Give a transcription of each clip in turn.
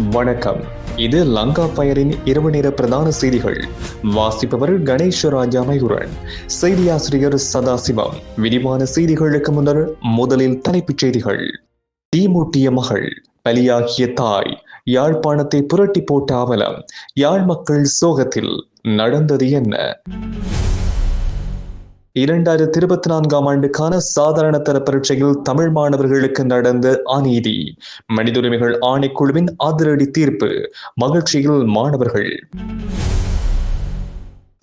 வணக்கம். இது லங்கா பயரின் இரவு நேர பிரதான செய்திகள். வாசிப்பவர் கணேசராஜா மயூரன். செய்தியாசிரியர் சதாசிவம். விரிவான செய்திகளுக்கு முன்னர் முதலில் தலைப்புச் செய்திகள். தீமூட்டிய மகள், பலியாகிய தாய், யாழ்ப்பாணத்தை புரட்டி போட்ட அவலம், யாழ் மக்கள் சோகத்தில். நடந்தது என்ன? 2024 ஆண்டுக்கான சாதாரண தர பரீட்சையில் தமிழ் மாணவர்களுக்கு நடந்த அநீதி. மனித உரிமைகள் ஆணைக்குழுவின் அதிரடி தீர்ப்பு. மகிழ்ச்சியில் மாணவர்கள்.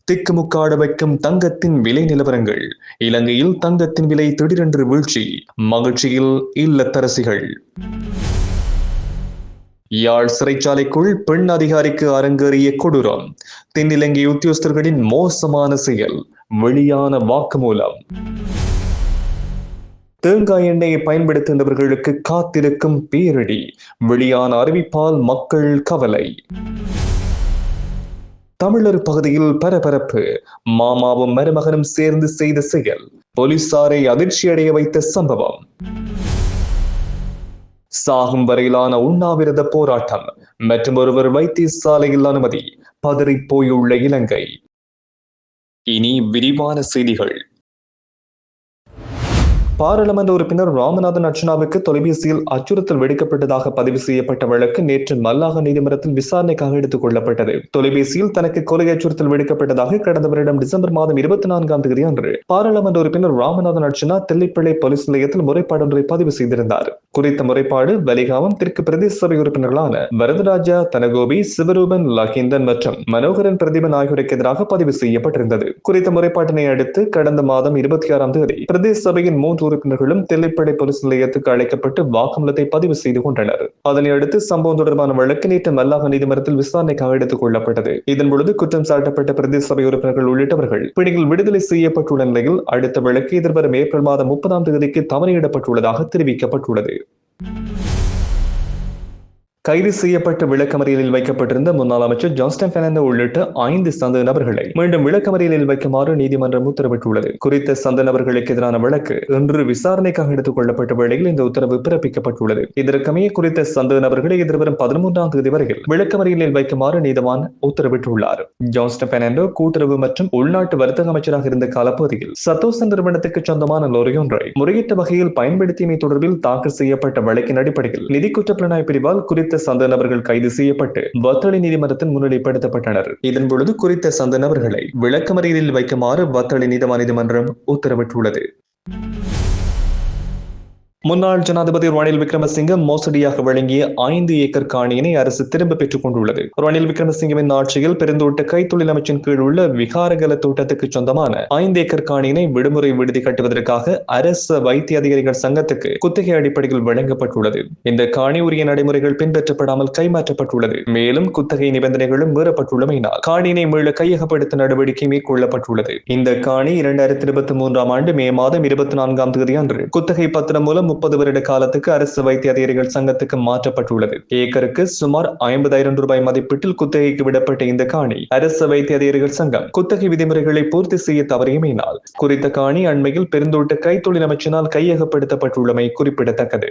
திக்குமுக்காட வைக்கும் தங்கத்தின் விலை நிலவரங்கள். இலங்கையில் தங்கத்தின் விலை திடீரென்று வீழ்ச்சி. மகிழ்ச்சியில் இல்லத்தரசிகள். யாழ் சிறைச்சாலைக்குள் பெண் அதிகாரிக்கு அரங்கேறிய கொடூரம். தென்னிலங்கை உத்தியோகஸ்தர்களின் மோசமான செயல். வெளியான வாக்குமூலம். தேங்காய் எண்ணெயை பயன்படுத்துகின்றவர்களுக்கு காத்திருக்கும் பேரிடி. வெளியான அறிவிப்பால் மக்கள் கவலை. தமிழர் பகுதியில் பரபரப்பு. மாமாவும் மருமகனும் சேர்ந்து செய்த செயல் போலீசாரை அதிர்ச்சியடைய வைத்த சம்பவம். சாகும் வரையிலான உண்ணாவிரத போராட்டம். மற்றும் ஒருவர் வைத்தியசாலையில் அனுமதி. பதறி போயுள்ள இலங்கை. இனி விரிவான செய்திகள். பாராளுமன்ற உறுப்பினர் ராமநாதன் அர்ச்சனாவுக்கு தொலைபேசியில் அச்சுறுத்தல் விடுக்கப்பட்டதாக பதிவு செய்யப்பட்ட வழக்கு நேற்று மல்லாக நீதிமன்றத்தில் விசாரணைக்காக எடுத்துக் கொள்ளப்பட்டது. தொலைபேசியில் தனக்கு கொலை அச்சுறுத்தல் விடுக்கப்பட்டதாக கடந்த வருடம் டிசம்பர் மாதம் 24ஆம் தேதி அன்று பாராளுமன்ற உறுப்பினர் ராமநாதன் அர்ச்சனா தெல்லிப்பளை போலீஸ் நிலையத்தில் முறைப்பாடு ஒன்றை பதிவு செய்திருந்தார். குறித்த முறைப்பாடு வலிகாமம் தெற்கு பிரதேச சபை உறுப்பினர்களான வரதராஜா, தனகோபி, சிவரூபன், லகிந்தன் மற்றும் மனோகரன் பிரதீபன் ஆகியோருக்கு எதிராக பதிவு செய்யப்பட்டிருந்தது. குறித்த முறைப்பாட்டினை அடுத்து கடந்த மாதம் 26ஆம் தேதி பிரதேச சபையின் 3 உறுப்பினர்களும் தெல்லிப்பளை போலீஸ் நிலையத்துக்கு அழைக்கப்பட்டு வாக்குமூலத்தை பதிவு செய்து கொண்டனர். அதனை அடுத்து சம்பவம் தொடர்பான வழக்கு நேற்று மல்லாக நீதிமன்றத்தில் விசாரணைக்காக எடுத்துக் கொள்ளப்பட்டது. இதன்பொழுது குற்றம் சாட்டப்பட்ட பிரதேச சபை உறுப்பினர்கள் உள்ளிட்டவர்கள் பிணையில் விடுதலை செய்யப்பட்டுள்ள நிலையில் அடுத்த வழக்கு எதிர்வரும் ஏப்ரல் மாதம் 30ஆம் தேதிக்கு தவணையிடப்பட்டுள்ளதாக தெரிவிக்கப்பட்டுள்ளது. கைது செய்யப்பட்டு விளக்கமறியலில் வைக்கப்பட்டிருந்த முன்னாள் அமைச்சர் ஜான்ஸ்டன் பெர்னாண்டோ உள்ளிட்ட 5 சந்தேக நபர்களை மீண்டும் விளக்கமறியலில் வைக்குமாறு நீதிமன்றம் உத்தரவிட்டுள்ளது. குறித்த சந்தேக நபர்களுக்கு எதிரான வழக்கு இன்று விசாரணைக்காக எடுத்துக் கொள்ளப்பட்ட வேளையில் இந்த உத்தரவு பிறப்பிக்கப்பட்டுள்ளது. இதற்கமைய குறித்த சந்தேக நபர்களை எதிர்வரும் 13ஆம் தேதி வரையில் விளக்கமறியலில் வைக்குமாறு நீதிவான் உத்தரவிட்டுள்ளார். ஜான்ஸ்டன் பெர்னாண்டோ கூட்டுறவு மற்றும் உள்நாட்டு வர்த்தக அமைச்சராக இருந்த காலப்பகுதியில் சத்தோசன் நிறுவனத்துக்கு சொந்தமான லோரி ஒன்றை முறையற்ற வகையில் பயன்படுத்தியமை தொடர்பில் தாக்கல் செய்யப்பட்ட வழக்கின் அடிப்படையில் நிதி குற்றப்புலனாய்வு பிரிவால் குறித்த சந்தேக நபர்கள் கைது செய்யப்பட்டு வத்தளை நீதிமன்றத்தில் முன்னிலைப்படுத்தப்பட்டனர். இதன்பொழுது குறித்த சந்தேக நபர்களை விளக்கமறியலில் வைக்குமாறு வத்தளை நீதிமன்றம் உத்தரவிட்டுள்ளது. முன்னாள் ஜனாதிபதி ரணில் விக்ரமசிங்க மோசடியாக வழங்கிய 5 ஏக்கர் காணியினை அரசு திரும்ப பெற்றுக் கொண்டுள்ளது. ரணில் விக்ரமசிங்கவின் ஆட்சியில் பெருந்தோட்ட கைத்தொழில் அமைச்சின் கீழ் உள்ள விகாரகல தோட்டத்துக்கு சொந்தமான 5 ஏக்கர் காணியினை விடுமுறை விடுதி கட்டுவதற்காக அரசு வைத்திய அதிகாரிகள் சங்கத்துக்கு குத்தகை அடிப்படையில் வழங்கப்பட்டுள்ளது. இந்த காணி உரிய நடைமுறைகள் பின்பற்றப்படாமல் கைமாற்றப்பட்டுள்ளது. மேலும் குத்தகை நிபந்தனைகளும் மீறப்பட்டுள்ளமையினால் காணியினை மீள கையகப்படுத்த நடவடிக்கை மேற்கொள்ளப்பட்டுள்ளது. இந்த காணி 2023ஆம் ஆண்டு மே மாதம் 24ஆம் தேதி அன்று குத்தகை பத்திரம் மூலம் 30 வருட காலத்துக்கு அரசு வைத்திய அதிகாரிகள் சங்கத்துக்கு மாற்றப்பட்டுள்ளது. ஏக்கருக்கு சுமார் 50,000 ரூபாய் மதிப்பீட்டில் குத்தகைக்கு விடப்பட்ட இந்த காணி அரசு வைத்திய அதிகாரிகள் சங்கம் குத்தகை விதிமுறைகளை பூர்த்தி செய்ய தவறியமையினால் குறித்த காணி அண்மையில் பெருந்தோட்ட கைத்தொழில் அமைச்சினால் கையகப்படுத்தப்பட்டுள்ளமை குறிப்பிடத்தக்கது.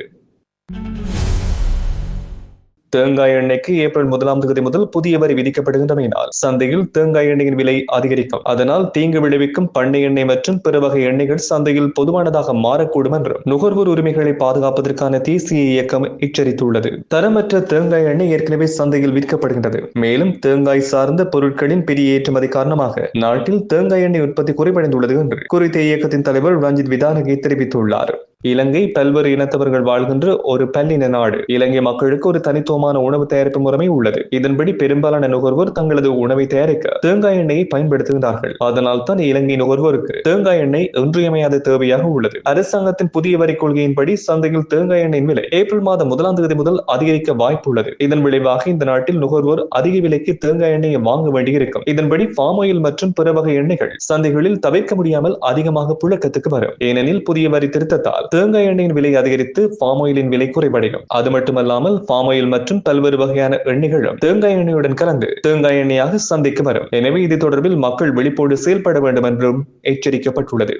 தேங்காய் எண்ணெய்க்கு ஏப்ரல் 1ஆம் தேதி முதல் புதிய வரி விதிக்கப்படுகின்றமையினால் சந்தையில் தேங்காய் எண்ணெயின் விலை அதிகரிக்கும். அதனால் தீங்கு விளைவிக்கும் பண்ணை எண்ணெய் மற்றும் பிற வகை எண்ணெய்கள் சந்தையில் பொதுவானதாக மாறக்கூடும் என்றும் நுகர்வோர் உரிமைகளை பாதுகாப்பதற்கான தேசிய இயக்கம் எச்சரித்துள்ளது. தரமற்ற தேங்காய் எண்ணெய் ஏற்கனவே சந்தையில் விற்கப்படுகின்றது. மேலும் தேங்காய் சார்ந்த பொருட்களின் பெரிய ஏற்றுமதி காரணமாக நாட்டில் தேங்காய் எண்ணெய் உற்பத்தி குறைவடைந்துள்ளது என்று குறித்த இயக்கத்தின் தலைவர் ரஞ்சித் விதானகே தெரிவித்துள்ளார். இலங்கை பல்வேறு இனத்தவர்கள் வாழ்கின்ற ஒரு பல்லின நாடு. இலங்கை மக்களுக்கு ஒரு தனித்துவமான உணவு தயாரிப்பு முறைமை உள்ளது. இதன்படி பெரும்பாலான நுகர்வோர் தங்களது உணவை தயாரிக்க தேங்காய் எண்ணெயை பயன்படுத்துகிறார்கள். அதனால் தான் இலங்கை நுகர்வோருக்கு தேங்காய் எண்ணெய் இன்றியமையாத தேவையாக உள்ளது. அரசாங்கத்தின் புதிய வரி கொள்கையின்படி சந்தையில் தேங்காய் எண்ணெயின் விலை ஏப்ரல் மாதம் 1ஆம் தேதி முதல் அதிகரிக்க வாய்ப்பு உள்ளது. இதன் விளைவாக இந்த நாட்டில் நுகர்வோர் அதிக விலைக்கு தேங்காய் எண்ணெயை வாங்க வேண்டியிருக்கும். இதன்படி பாம் ஆயில் மற்றும் பிற வகை எண்ணெய்கள் சந்தைகளில் தவிர்க்க முடியாமல் அதிகமாக புழக்கத்துக்கு வரும். ஏனெனில் புதிய வரி திருத்தத்தால் தேங்காய் எண்ணெயின் விலை அதிகரித்து பாம் ஆயிலின் விலை குறைவடையும். அது மட்டுமல்லாமல் பாம் ஆயில் மற்றும் பல்வேறு வகையான எண்ணெய்களும் தேங்காய் எண்ணெயுடன் கலந்து தேங்காய் எண்ணெயாக சந்தைக்கு வரும். எனவே இது தொடர்பில் மக்கள் விழிப்போடு செயல்பட வேண்டும் என்றும் எச்சரிக்கப்பட்டுள்ளது.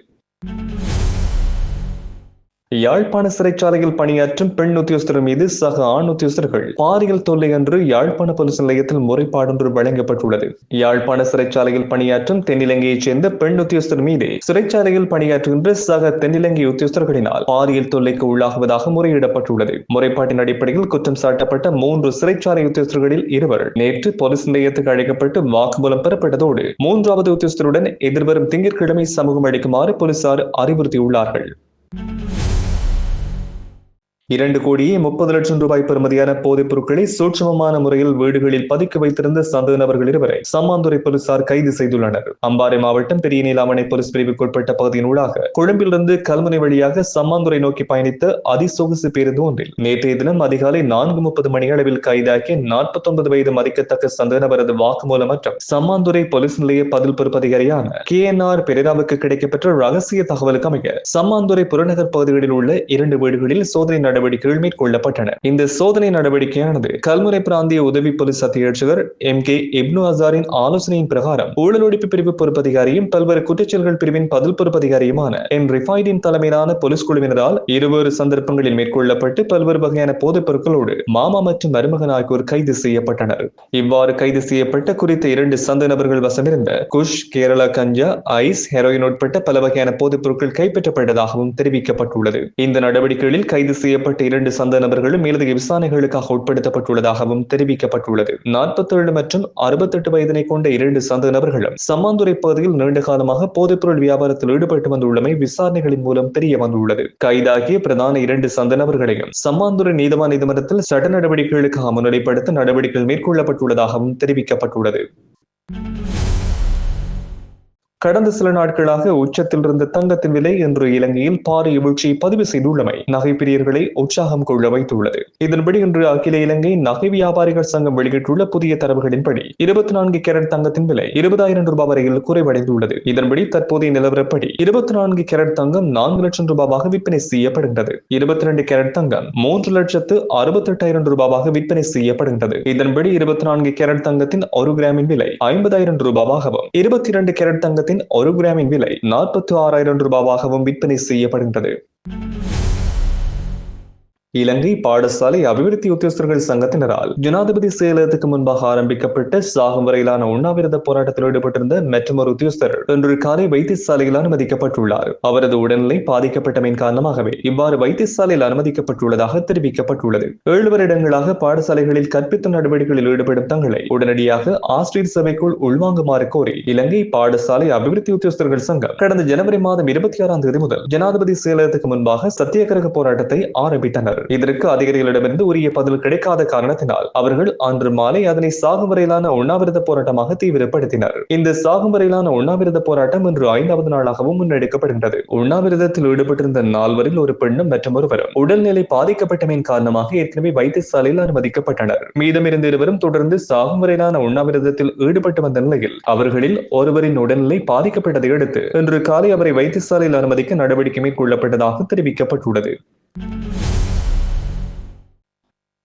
யாழ்ப்பாண சிறைச்சாலையில் பணியாற்றும் பெண் உத்தியோகஸ்தர் மீது சக ஆண் உத்தியோகஸ்தர்கள் பாலியல் தொல்லை என்று யாழ்ப்பாண போலீஸ் நிலையத்தில் முறைப்பாடொன்று வழங்கப்பட்டுள்ளது. யாழ்ப்பாண சிறைச்சாலையில் பணியாற்றும் தென்னிலங்கையைச் சேர்ந்த பெண் உத்தியோகஸ்தர் மீது சிறைச்சாலையில் பணியாற்றுகின்ற சக தென்னிலங்கை உத்தியோகஸ்தர்களினால் பாலியல் தொல்லைக்கு உள்ளாகுவதாக முறையிடப்பட்டுள்ளது. முறைப்பாட்டின் அடிப்படையில் குற்றம் சாட்டப்பட்ட 3 சிறைச்சாலை உத்தியோகஸ்தர்களில் 2 நேற்று போலீஸ் நிலையத்துக்கு அழைக்கப்பட்டு வாக்குமூலம் பெறப்பட்டதோடு 3வது உத்தியோகஸ்தருடன் எதிர்வரும் திங்கட்கிழமை சமூகம் அளிக்குமாறு போலீசார் அறிவுறுத்தியுள்ளார்கள். 2,30,00,000 ரூபாய் பெறுமதியான போதைப் பொருட்களை சூட்சமமான முறையில் வீடுகளில் பதுக்கி வைத்திருந்த சந்தேக நபர்கள் 2 சம்மாந்துறை போலீசார் கைது செய்துள்ளனர். அம்பாறை மாவட்டம் பெரிய நீலாவணை போலீஸ் பிரிவுக்குட்பட்ட பகுதியின் ஊடாக கொழும்பிலிருந்து கல்முனை வழியாக சம்மாந்துறை நோக்கி பயணித்த அதிசொகுசு பேருந்து ஒன்றில் நேற்றைய தினம் அதிகாலை 4:30 மணி அளவில் கைதாகிய 49 வயது மதிக்கத்தக்க சந்தேக நபரது வாக்குமூலம் மற்றும் சம்மாந்துறை போலீஸ் நிலைய பதில் பொறுப்பதிகாரியான KNR பெரேராவுக்கு கிடைக்கப்பெற்ற ரகசிய தகவலுக்கு அமைய சம்மாந்துறை புறநகர் பகுதிகளில் உள்ள 2 வீடுகளில் சோதனை நடவடிக்கைகள் மேற்கொள்ளப்பட்டன. இந்த சோதனை நடவடிக்கையானது கல்முனை பிராந்திய உதவி போலீஸ் அத்தியட்சகர் MK இப்னு அசாரின் ஆலோசனையின் பிரகாரம் ஊழல் ஒழிப்பு பிரிவு பொறுப்பதிகாரியும் பல்வேறு குற்றச்செயல்கள் பிரிவின் பதில் பொறுப்பதிகாரியுமான ரிஃபைடின் தலைமையிலான போலீஸ் குழுவினரால் 2 சந்தர்ப்பங்களில் மேற்கொள்ளப்பட்டு பல்வேறு வகையான போதைப் பொருட்களோடு மாமா மற்றும் மருமகன் ஆகியோர் கைது செய்யப்பட்டனர். இவ்வாறு கைது செய்யப்பட்ட குறித்த 2 சந்தேக நபர்கள் வசமிருந்த குஷ், கேரளா கஞ்சா, ஐஸ், ஹெரோயின் உட்பட்ட பல வகையான போதைப் பொருட்கள் கைப்பற்றப்பட்டதாகவும் தெரிவிக்கப்பட்டுள்ளது. இந்த நடவடிக்கைகளில் கைது செய்யப்பட்ட 2 சந்தேக நபர்களும் மேலதிக விசாரணைகளுக்காக உட்படுத்தப்பட்டுள்ளதாகவும் தெரிவிக்கப்பட்டுள்ளது. 47 மற்றும் 68 வயதினை கொண்ட 2 சந்தேக நபர்களும் சம்மாந்துறை பகுதியில் நீண்ட காலமாக போதைப்பொருள் வியாபாரத்தில் ஈடுபட்டு வந்துள்ளமை விசாரணைகளின் மூலம் தெரிய வந்துள்ளது. கைதாகிய பிரதான 2 சந்தேக நபர்களையும் சம்மாந்துறை நீதவான் நீதிமன்றத்தில் சட்ட நடவடிக்கைகளுக்காக முன்னிலைப்படுத்த நடவடிக்கைகள் மேற்கொள்ளப்பட்டுள்ளதாகவும் தெரிவிக்கப்பட்டுள்ளது. கடந்த சில நாட்களாக உச்சத்தில் இருந்த தங்கத்தின் விலை இன்று இலங்கையில் பாரிய வீழ்ச்சியை பதிவு செய்துள்ளமை நகை பிரியர்களை உற்சாகம் கொள்ள வைத்துள்ளது. இதன்படி இன்று அகில இலங்கை நகை வியாபாரிகள் சங்கம் வெளியிட்டுள்ள புதிய தரவுகளின்படி 24 கேரட் தங்கத்தின் விலை 20,000 ரூபாய் வரையில் குறைவடைந்துள்ளது. இதன்படி தற்போதைய நிலவரப்படி 24 கேரட் தங்கம் 4 லட்சம் ரூபாவாக விற்பனை செய்யப்படுகின்றது. 22 கேரட் தங்கம் 3,68,000 ரூபாவாக விற்பனை செய்யப்படுகின்றது. இதன்படி 24 கேரட் தங்கத்தின் 1 கிராமின் விலை 50,000 ரூபாவாகவும் 22 கேரட் தங்கத்தின் 1 கிராமின் விலை 46,000 ரூபாவாகவும் விற்பனை செய்யப்படுகின்றது. இலங்கை பாடசாலை அபிவிருத்தி உத்தியோகஸ்தர்கள் சங்கத்தினரால் ஜனாதிபதி செயலகத்துக்கு முன்பாக ஆரம்பிக்கப்பட்ட சாகும் வரையிலான உண்ணாவிரத போராட்டத்தில் ஈடுபட்டிருந்த மற்றொரு உத்தியோகஸ்தர் இன்று காலை வைத்தியசாலையில் அனுமதிக்கப்பட்டுள்ளார். அவரது உடல்நிலை பாதிக்கப்பட்டமையின் காரணமாகவே இவ்வாறு வைத்தியசாலையில் அனுமதிக்கப்பட்டுள்ளதாக தெரிவிக்கப்பட்டுள்ளது. 7 வருடங்களாக பாடசாலைகளில் கற்பித்தல் நடவடிக்கைகளில் ஈடுபடும் தங்களை உடனடியாக ஆசிரியர் சபைக்குள் உள்வாங்குமாறு கோரி இலங்கை பாடசாலை அபிவிருத்தி உத்தியோகஸ்தர்கள் சங்கம் கடந்த ஜனவரி மாதம் 26ஆம் தேதி முதல் ஜனாதிபதி செயலகத்துக்கு முன்பாக சத்தியாகிரக போராட்டத்தை ஆரம்பித்தனர். இதற்கு அதிகாரிகளிடமிருந்து உரிய பதில் கிடைக்காத காரணத்தினால் அவர்கள் அன்று மாலை அதனை சாகும் வரையிலான உண்ணாவிரத போராட்டமாக தீவிரப்படுத்தினர். இந்த சாகும் வரையிலான உண்ணாவிரத போராட்டம் இன்று 5வது நாளாகவும் முன்னெடுக்கப்படுகின்றது. உண்ணாவிரதத்தில் ஈடுபட்டிருந்த 4வரில் ஒரு பெண்ணும் மற்றும் ஒருவரும் உடல்நிலை பாதிக்கப்பட்டமையின் காரணமாக ஏற்கனவே வைத்தியசாலையில் அனுமதிக்கப்பட்டனர். மீதமிருந்த 2 தொடர்ந்து சாகும் வரையிலான உண்ணாவிரதத்தில் ஈடுபட்டு வந்த நிலையில் அவர்களில் ஒருவரின் உடல்நிலை பாதிக்கப்பட்டதை அடுத்து இன்று காலை அவரை வைத்தியசாலையில் அனுமதிக்க நடவடிக்கை மேற்கொள்ளப்பட்டதாக தெரிவிக்கப்பட்டுள்ளது.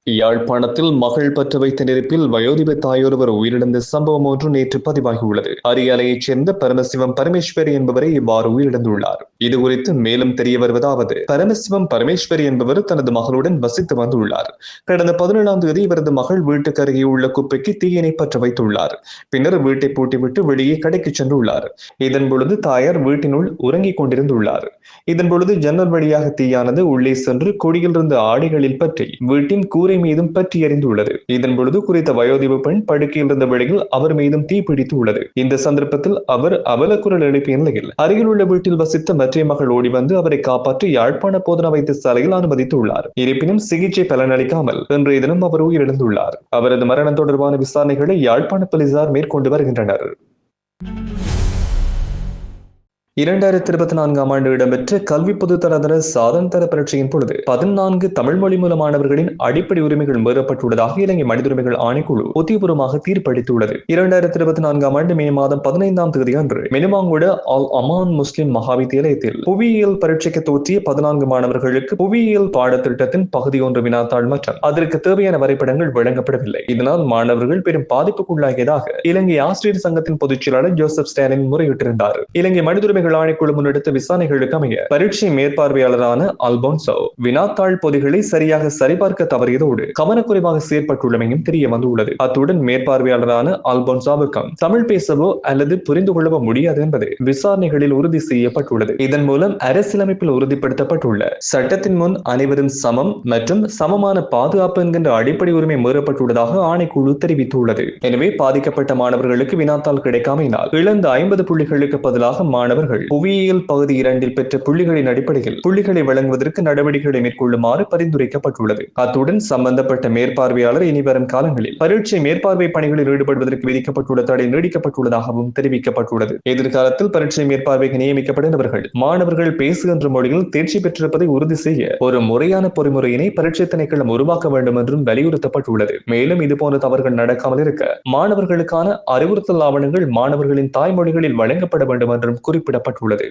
யாழ்ப்பாணத்தில் மகள் பற்ற வைத்த நெருப்பில் வயோதிப தாயொருவர் உயிரிழந்த சம்பவம் ஒன்று நேற்று பதிவாகியுள்ளது. அரியாலையைச் சேர்ந்த பரமசிவம் பரமேஸ்வரி என்பவரை இவ்வாறு உயிரிழந்துள்ளார். இது குறித்து மேலும் தெரிய வருவதாவது, பரமசிவம் பரமேஸ்வரி என்பவர் தனது மகளுடன் வசித்து வந்துள்ளார். கடந்த 17ஆம் தேதி இவரது மகள் வீட்டுக்கு அருகே உள்ள குப்பைக்கு தீயினை பற்ற வைத்துள்ளார். பின்னர் வீட்டை பூட்டிவிட்டு வெளியே கடைக்கு சென்றுள்ளார். இதன் பொழுது தாயார் வீட்டினுள் உறங்கிக் கொண்டிருந்துள்ளார். இதன் பொழுது ஜன்னல் வழியாக தீயானது உள்ளே சென்று கொடியில் இருந்த ஆடைகளில் பற்றி வீட்டின் கூரை மீதும் பற்றி எறிந்துள்ளது. இதன் பொழுது குறித்த வயோதிப பெண் படுக்கையில் இருந்த வேளையில் அவர் மீதும் தீ பிடித்து உள்ளது. இந்த சந்தர்ப்பத்தில் அவர் அவலக்குரல் எழுப்பிய நிலையில் அருகில் உள்ள வீட்டில் வசித்த மற்ற மகள் ஓடி வந்து அவரை காப்பாற்றி யாழ்ப்பாண போதனா வைத்தியசாலையில் அனுமதித்துள்ளார். இருப்பினும் சிகிச்சை பலனளிக்காமல் இன்றைய தினம் அவர் உயிரிழந்துள்ளார். அவரது மரணம் தொடர்பான விசாரணைகளை யாழ்ப்பாண போலீசார் மேற்கொண்டு வருகின்றனர். 2024ஆம் ஆண்டு இடம்பெற்ற கல்வி பொதுத்தராதர சாதனதர பரீட்சையின் பொழுது 14 தமிழ் மொழி மூல மாணவர்களின் அடிப்படை உரிமைகள் மீறப்பட்டுள்ளதாக இலங்கை மனித உரிமைகள் ஆணைக்குழு உத்தியபூர்வமாக தீர்ப்பளித்துள்ளது. 2024ஆம் ஆண்டு மே மாதம் 15ஆம் தேதி அன்று மெனுமாங்குட அல் அமான் முஸ்லிம் மகாவித்தியாலயத்தில் புவியியல் பரீட்சைக்கு தோற்றிய 14 மாணவர்களுக்கு புவியியல் பாடத்திட்டத்தின் பகுதி 1 வினாத்தாள் மற்றும் அதற்கு தேவையான வரைபடங்கள் வழங்கப்படவில்லை. இதனால் மாணவர்கள் பெரும் பாதிப்புக்குள்ளாகியதாக இலங்கை ஆசிரியர் சங்கத்தின் பொதுச் செயலாளர் ஜோசப் ஸ்டாலின் முறையிட்டிருந்தார். இலங்கை மனித உரிமைகள் அதிகாரிகள் ஆணைக்குழு முன்னெடுத்த விசாரணைகளுக்கு அமைய பரீட்சை மேற்பார்வையாளரான அல்போன்சோ வினாத்தாள் பொதிகளை சரியாக சரிபார்க்க தவறியதோடு கவனக்குறைவாக செயற்பட்டுள்ளமையும் தெரிய வந்துள்ளது. அத்துடன் மேற்பார்வையாளரான அல்போன்சோவுக்கும் தமிழ் பேசவோ அல்லது புரிந்து கொள்ளவோ முடியாது என்பது விசாரணைகளில் உறுதி செய்யப்பட்டுள்ளது. இதன் மூலம் அரசியலமைப்பில் உறுதிப்படுத்தப்பட்டுள்ள சட்டத்தின் முன் அனைவரும் சமம் மற்றும் சமமான பாதுகாப்பு என்கின்ற அடிப்படை உரிமை மீறப்பட்டுள்ளதாக ஆணைக்குழு தெரிவித்துள்ளது. எனவே பாதிக்கப்பட்ட மாணவர்களுக்கு வினாத்தாள் கிடைக்காமையினால் இழந்த 50 புள்ளிகளுக்கு பதிலாக மாணவர்கள் புவியியல் பகுதி 2 பெற்ற புள்ளிகளின் அடிப்படையில் புள்ளிகளை வழங்குவதற்கு நடவடிக்கைகளை மேற்கொள்ளுமாறு பரிந்துரைக்கப்பட்டுள்ளது. அத்துடன் சம்பந்தப்பட்ட மேற்பார்வையாளர் இனிவரும் காலங்களில் பரீட்சை மேற்பார்வை பணிகளில் ஈடுபடுவதற்கு விதிக்கப்பட்டுள்ள தடை நீடிக்கப்பட்டுள்ளதாகவும் தெரிவிக்கப்பட்டுள்ளது. எதிர்காலத்தில் பரீட்சை மேற்பார்வைக்கு நியமிக்கப்படுபவர்கள் மாணவர்கள் பேசுகின்ற மொழியில் தேர்ச்சி பெற்றிருப்பதை உறுதி செய்ய ஒரு முறையான பொறிமுறையினை பரீட்சை திணைக்களம் உருவாக்க வேண்டும் என்றும் வலியுறுத்தப்பட்டுள்ளது. மேலும் இதுபோன்ற தவறுகள் நடக்காமல் இருக்க மாணவர்களுக்கான அறிவுறுத்தல் ஆவணங்கள் மாணவர்களின் தாய்மொழிகளில் வழங்கப்பட வேண்டும் என்றும் குறிப்பிடப்பட்டுள்ளது.